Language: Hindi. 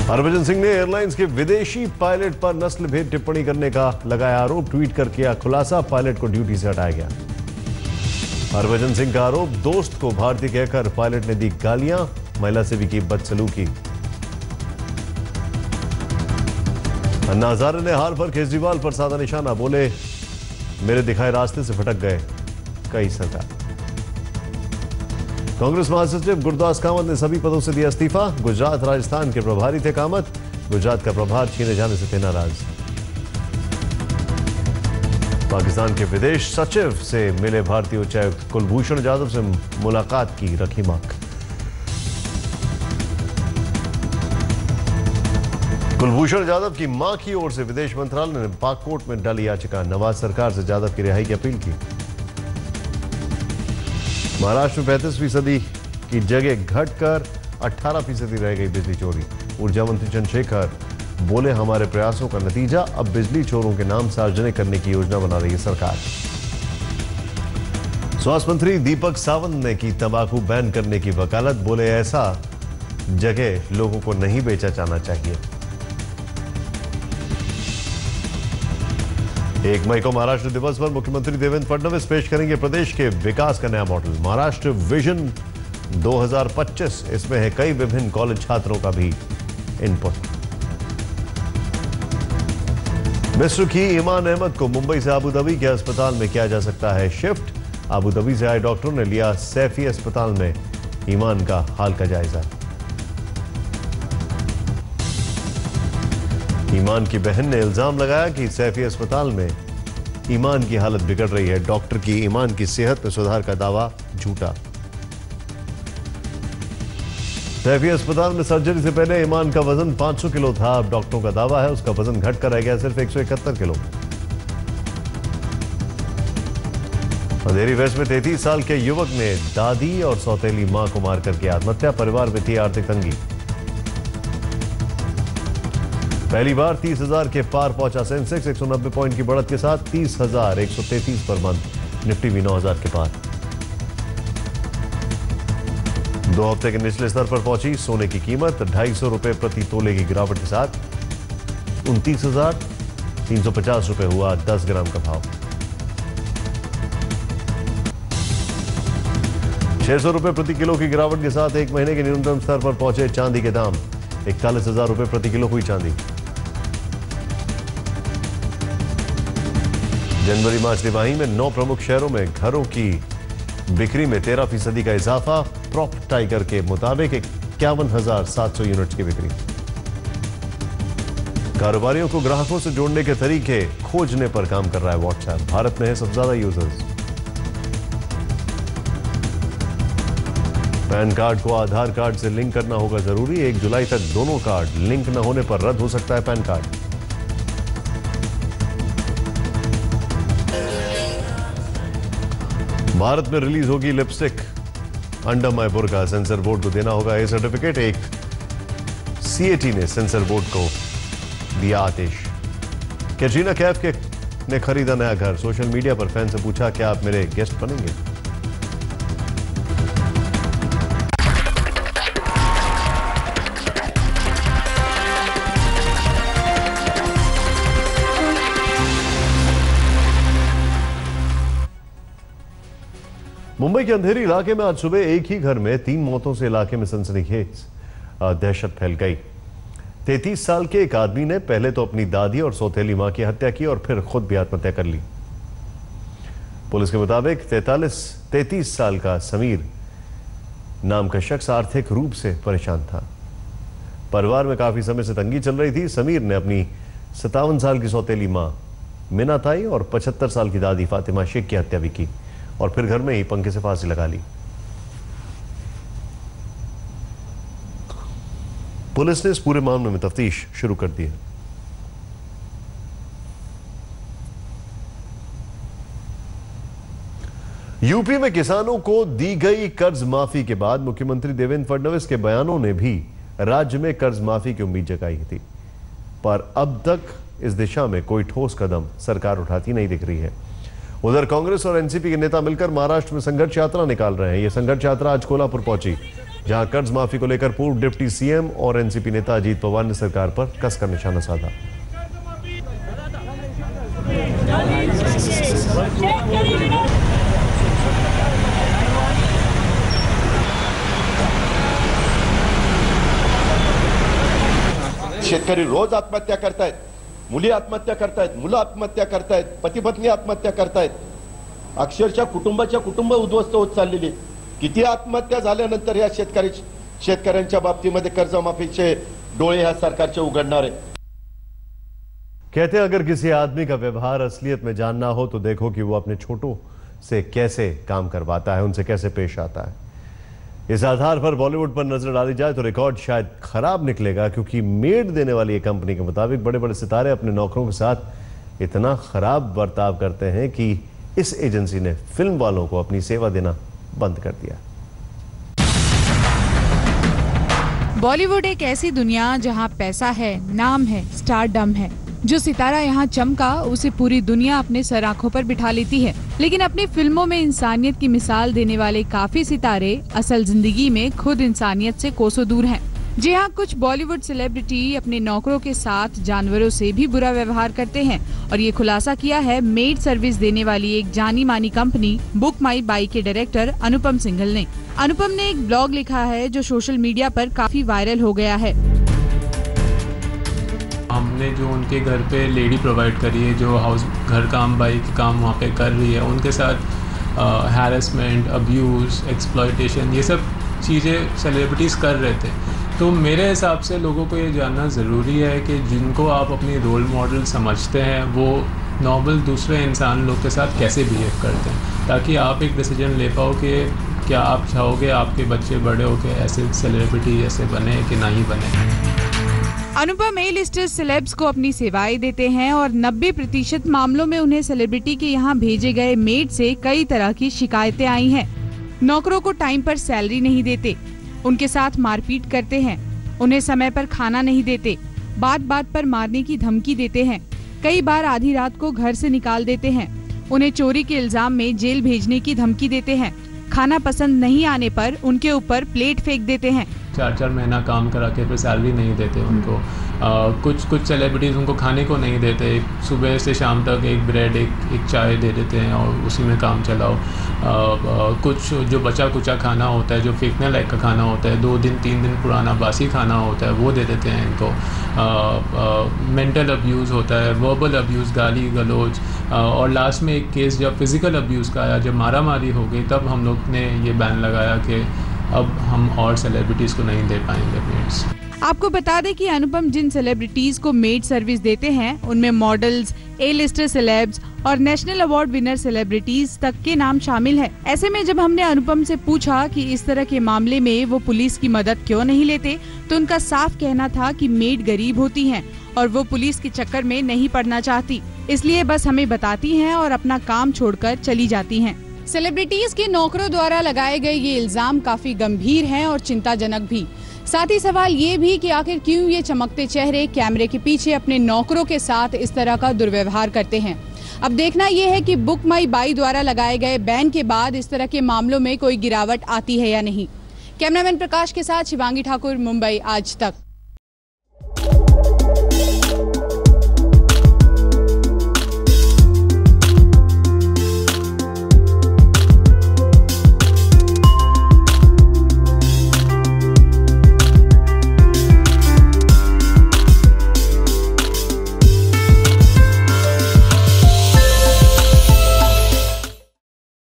हरभजन सिंह ने एयरलाइंस के विदेशी पायलट पर नस्ल भेद टिप्पणी करने का लगाया आरोप। ट्वीट कर किया खुलासा, पायलट को ड्यूटी से हटाया गया। हरभजन सिंह का आरोप, दोस्त को भारतीय कहकर पायलट ने दी गालियां, महिला से भी की बदसलूकी। अन्ना हजारे ने हार पर केजरीवाल पर साधा निशाना, बोले मेरे दिखाए रास्ते से भटक गए कई सरकार। कांग्रेस महासचिव गुरदास कामत ने सभी पदों से दिया इस्तीफा। गुजरात राजस्थान के प्रभारी थे कामत, गुजरात का प्रभार छीने जाने से थे नाराज। पाकिस्तान के विदेश सचिव से मिले भारतीय उच्चायुक्त, कुलभूषण जाधव से मुलाकात की रखी मांग। कुलभूषण जाधव की मां की ओर से विदेश मंत्रालय ने पाक कोर्ट में डाली याचिका, नवाज सरकार से जाधव की रिहाई की अपील की। महाराष्ट्र में 35% की जगह घटकर 18% रह गई बिजली चोरी। ऊर्जा मंत्री चंद्रशेखर बोले हमारे प्रयासों का नतीजा, अब बिजली चोरों के नाम सार्वजनिक करने की योजना बना रही है सरकार। स्वास्थ्य मंत्री दीपक सावंत ने की तंबाकू बैन करने की वकालत, बोले ऐसा जगह लोगों को नहीं बेचा जाना चाहिए। 1 मई को महाराष्ट्र दिवस पर मुख्यमंत्री देवेंद्र फडणवीस पेश करेंगे प्रदेश के विकास का नया मॉडल, महाराष्ट्र विजन 2025। इसमें है कई विभिन्न कॉलेज छात्रों का भी इनपुट। मिस्र की ईमान अहमद को मुंबई से अबुधाबी के अस्पताल में किया जा सकता है शिफ्ट। अबुधाबी से आए डॉक्टरों ने लिया सैफी अस्पताल में ईमान का हाल का जायजा। ईमान की बहन ने इल्जाम लगाया कि सैफी अस्पताल में ईमान की हालत बिगड़ रही है। डॉक्टर की ईमान की सेहत में सुधार का दावा झूठा। सैफी अस्पताल में सर्जरी से पहले ईमान का वजन 500 किलो था। अब डॉक्टरों का दावा है उसका वजन घटकर रह गया सिर्फ 171 किलो। अंधेरी वेस्ट में 33 साल के युवक ने दादी और सौतेली मां को मारकर की आत्महत्या। परिवार में थी आर्थिक तंगी। पहली बार 30,000 के पार पहुंचा सेंसेक्स, 190 पॉइंट की बढ़त के साथ 30,133 पर बंद। निफ्टी भी 9,000 के पार। 2 हफ्ते के निचले स्तर पर पहुंची सोने की कीमत, 250 रुपए प्रति तोले की गिरावट के साथ 29,350 रुपए हुआ 10 ग्राम का भाव। 600 रुपए प्रति किलो की गिरावट के साथ 1 महीने के न्यूनतम स्तर पर पहुंचे चांदी के दाम, 41,000 रुपए प्रति किलो हुई चांदी। जनवरी मार्च तिमाही में 9 प्रमुख शहरों में घरों की बिक्री में 13% का इजाफा। प्रॉप टाइगर के मुताबिक 51,700 यूनिट्स की बिक्री। कारोबारियों को ग्राहकों से जोड़ने के तरीके खोजने पर काम कर रहा है व्हाट्सएप। भारत में है सबसे ज्यादा यूजर्स। पैन कार्ड को आधार कार्ड से लिंक करना होगा जरूरी। 1 जुलाई तक दोनों कार्ड लिंक न होने पर रद्द हो सकता है पैन कार्ड। भारत में रिलीज होगी lipstick under my burkha. Censor board को देना होगा ए सर्टिफिकेट। एक सीएटी ने सेंसर बोर्ड को दिया आदेश। कैटरीना कैफ ने खरीदा नया घर। सोशल मीडिया पर फैन से पूछा क्या आप मेरे गेस्ट बनेंगे। मुंबई के अंधेरी इलाके में आज सुबह एक ही घर में 3 मौतों से इलाके में सनसनीखेज दहशत फैल गई। 33 साल के एक आदमी ने पहले तो अपनी दादी और सौतेली मां की हत्या की और फिर खुद भी आत्महत्या कर ली। पुलिस के मुताबिक 33 साल का समीर नाम का शख्स आर्थिक रूप से परेशान था। परिवार में काफी समय से तंगी चल रही थी। समीर ने अपनी 57 साल की सौतेली मां मिना ताई और 75 साल की दादी फातिमा शेख की हत्या भी की और फिर घर में ही पंखे से फांसी लगा ली। पुलिस ने इस पूरे मामले में तफ्तीश शुरू कर दी है। यूपी में किसानों को दी गई कर्ज माफी के बाद मुख्यमंत्री देवेंद्र फडणवीस के बयानों ने भी राज्य में कर्ज माफी की उम्मीद जगाई थी, पर अब तक इस दिशा में कोई ठोस कदम सरकार उठाती नहीं दिख रही है। उधर कांग्रेस और एनसीपी के नेता मिलकर महाराष्ट्र में संघर्ष यात्रा निकाल रहे हैं। ये संघर्ष यात्रा आज कोल्हापुर पहुंची, जहां कर्ज माफी को लेकर पूर्व डिप्टी सीएम और एनसीपी नेता अजीत पवार ने सरकार पर कसकर निशाना साधा। शेतकरी रोज आत्महत्या करतायत, मुली आत्महत्या करतायत, मुलं आत्महत्या करतायत, पती पत्नी आत्महत्या करतायत, अक्षरशः कुटुंब उद्ध्वस्त होत चाललेली। किती आत्महत्या झाल्यानंतर या शेतकऱ्यांच्या बाबतीमध्ये कर्जमाफीचे डोळे ह्या सरकारचे उघडणार आहे। कहते हैं अगर किसी आदमी का व्यवहार असलियत में जानना हो तो देखो कि वो अपने छोटों से कैसे काम करवाता है, उनसे कैसे पेश आता है। इस आधार पर बॉलीवुड पर नजर डाली जाए तो रिकॉर्ड शायद खराब निकलेगा, क्योंकि मेड देने वाली एक कंपनी के मुताबिक बड़े बड़े सितारे अपने नौकरों के साथ इतना खराब बर्ताव करते हैं कि इस एजेंसी ने फिल्म वालों को अपनी सेवा देना बंद कर दिया। बॉलीवुड एक ऐसी दुनिया जहां पैसा है, नाम है, स्टारडम है। जो सितारा यहाँ चमका उसे पूरी दुनिया अपने सर आंखों पर बिठा लेती है। लेकिन अपनी फिल्मों में इंसानियत की मिसाल देने वाले काफी सितारे असल जिंदगी में खुद इंसानियत से कोसों दूर हैं। जी हाँ, कुछ बॉलीवुड सेलिब्रिटी अपने नौकरों के साथ जानवरों से भी बुरा व्यवहार करते हैं, और ये खुलासा किया है मेड सर्विस देने वाली एक जानी मानी कंपनी बुक माई बाई के डायरेक्टर अनुपम सिंघल ने। अनुपम ने एक ब्लॉग लिखा है जो सोशल मीडिया पर काफी वायरल हो गया है। हमने जो उनके घर पे लेडी प्रोवाइड करी है, जो हाउस घर काम बाई के काम वहाँ पे कर रही है, उनके साथ हैरेसमेंट, अब्यूज़, एक्सप्लॉयटेशन, ये सब चीज़ें सेलिब्रिटीज़ कर रहे थे। तो मेरे हिसाब से लोगों को ये जानना ज़रूरी है कि जिनको आप अपनी रोल मॉडल समझते हैं वो नॉर्मल दूसरे इंसान लोग के साथ कैसे बिहेव करते हैं, ताकि आप एक डिसीजन ले पाओ कि क्या आप चाहोगे आपके बच्चे बड़े होकर ऐसे सेलिब्रिटी ऐसे बने कि नहीं बने। अनुपम ए लिस्टर सेलेब्स को अपनी सेवाएं देते हैं और 90% मामलों में उन्हें सेलिब्रिटी के यहाँ भेजे गए मेड से कई तरह की शिकायतें आई हैं। नौकरों को टाइम पर सैलरी नहीं देते, उनके साथ मारपीट करते हैं, उन्हें समय पर खाना नहीं देते, बात बात पर मारने की धमकी देते हैं, कई बार आधी रात को घर से निकाल देते हैं, उन्हें चोरी के इल्जाम में जेल भेजने की धमकी देते हैं, खाना पसंद नहीं आने पर उनके ऊपर प्लेट फेंक देते हैं। 4-4 महीना काम करा के फिर सैलरी नहीं देते उनको। कुछ सेलिब्रिटीज़ उनको खाने को नहीं देते, सुबह से शाम तक एक ब्रेड एक चाय दे देते हैं और उसी में काम चलाओ। कुछ जो बचा कुचा खाना होता है, जो फेंकने लायक का खाना होता है, 2 दिन 3 दिन पुराना बासी खाना होता है, वो दे देते हैं इनको। मेंटल अब्यूज़ होता है, वर्बल अब्यूज़, गाली गलौज, और लास्ट में एक केस जब फिज़िकल अब्यूज़ का आया, जब मारा मारी हो गई, तब हम लोग ने ये बैन लगाया कि अब हम और सेलिब्रिटीज़ को नहीं दे पाएंगे मेड्स। आपको बता दें कि अनुपम जिन सेलिब्रिटीज को मेड सर्विस देते हैं उनमें मॉडल्स, ए लिस्टर सेलेब्स और नेशनल अवार्ड विनर सेलिब्रिटीज तक के नाम शामिल है। ऐसे में जब हमने अनुपम से पूछा कि इस तरह के मामले में वो पुलिस की मदद क्यों नहीं लेते, तो उनका साफ कहना था कि मेड गरीब होती हैं और वो पुलिस के चक्कर में नहीं पड़ना चाहती, इसलिए बस हमें बताती हैं और अपना काम छोड़कर चली जाती हैं। सेलिब्रिटीज के नौकरों द्वारा लगाए गए ये इल्जाम काफी गंभीर हैं और चिंताजनक भी। साथ ही सवाल ये भी कि आखिर क्यों ये चमकते चेहरे कैमरे के पीछे अपने नौकरों के साथ इस तरह का दुर्व्यवहार करते हैं। अब देखना ये है कि बुक माई बाई द्वारा लगाए गए बैन के बाद इस तरह के मामलों में कोई गिरावट आती है या नहीं। कैमरामैन प्रकाश के साथ शिवांगी ठाकुर, मुंबई आज तक।